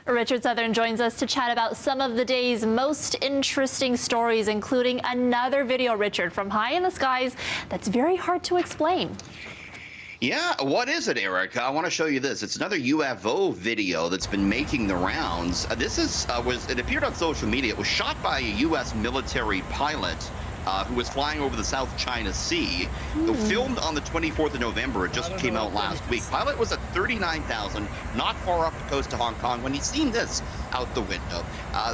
Richard Southern joins us to chat about some of the day's most interesting stories, including another video, Richard, from high in the skies that's very hard to explain. Yeah, what is it, Eric? I want to show you this. It's another UFO video that's been making the rounds. It appeared on social media. It was shot by a U.S. military pilot who was flying over the South China Sea. Filmed on the 24th of November. It just came out last week. Pilot was at 39,000, not far up the coast of Hong Kong, when he's seen this out the window.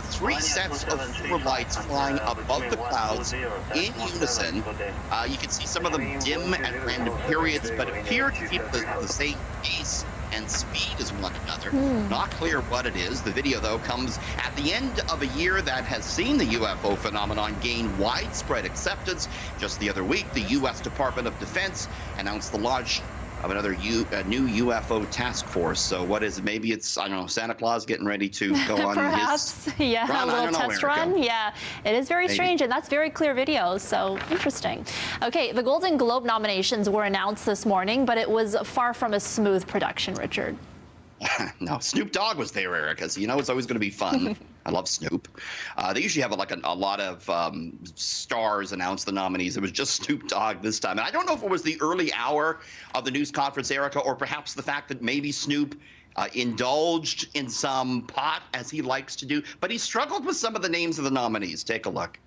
Three sets of silver lights flying above the clouds in unison. You can see some of them dim at random periods, but appear to keep the same pace and speed as one another. Not clear what it is. The video, though, comes at the end of a year that has seen the UFO phenomenon gain widespread acceptance. Just the other week, the U.S. Department of Defense announced the launch of another new UFO task force. So what is it? Maybe it's, I don't know, Santa Claus getting ready to go on Perhaps, his yeah, run? a little test run. Yeah, it is very strange, and that's very clear video, so interesting. Okay, the Golden Globe nominations were announced this morning, but it was far from a smooth production, Richard. No, Snoop Dogg was there, Erica, so you know it's always going to be fun. I love Snoop. They usually have a lot of stars announce the nominees. It was just Snoop Dogg this time. And I don't know if it was the early hour of the news conference, Erica, or perhaps the fact that maybe Snoop indulged in some pot, as he likes to do, but he struggled with some of the names of the nominees. Take a look.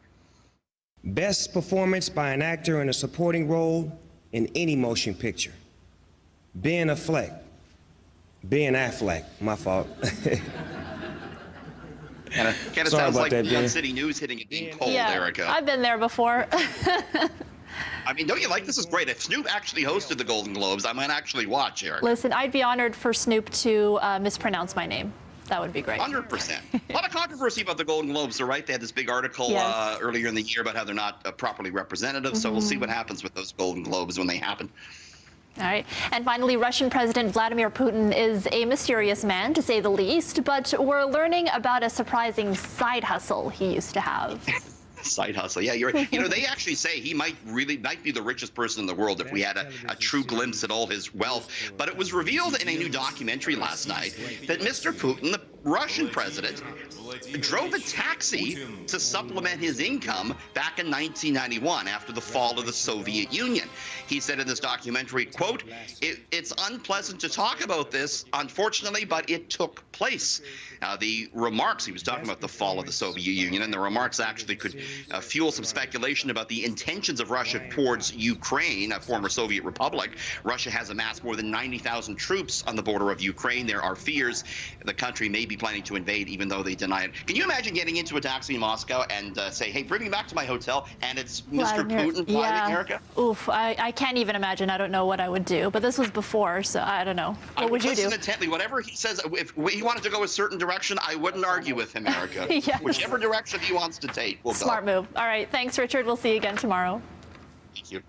Best performance by an actor in a supporting role in any motion picture. Ben Affleck. My fault. Kind of sounds like Gun City News hitting it being cold, yeah, Erica. I've been there before. I mean, don't you like this? Is great. If Snoop actually hosted the Golden Globes, I might actually watch, Erica. Listen, I'd be honored for Snoop to mispronounce my name. That would be great. 100%. A lot of controversy about the Golden Globes, right? They had this big article earlier in the year about how they're not properly representative. So we'll see what happens with those Golden Globes when they happen. All right. And finally, Russian President Vladimir Putin is a mysterious man, to say the least, but we're learning about a surprising side hustle he used to have. Side hustle. Yeah, you're right. You know, they actually say he might be the richest person in the world if we had a true glimpse at all his wealth. But it was revealed in a new documentary last night that Mr. Putin, the Russian president, drove a taxi to supplement his income back in 1991 after the fall of the Soviet Union. He said in this documentary, quote, it's unpleasant to talk about this, unfortunately, but it took place. The remarks, he was talking about the fall of the Soviet Union, and the remarks actually could fuel some speculation about the intentions of Russia towards Ukraine, a former Soviet republic. Russia has amassed more than 90,000 troops on the border of Ukraine. There are fears the country may be planning to invade, even though they deny it. Can you imagine getting into a taxi in Moscow and say, hey, bring me back to my hotel, and it's Mr. Putin flying, Erica? Oof, I can't even imagine. I don't know what I would do. But this was before, so I don't know. What would you do? Listen intently. Whatever he says, if he wanted to go a certain direction, I wouldn't argue with him, Erica. Yes. Whichever direction he wants to take, we'll go. Smart move. All right. Thanks, Richard. We'll see you again tomorrow. Thank you.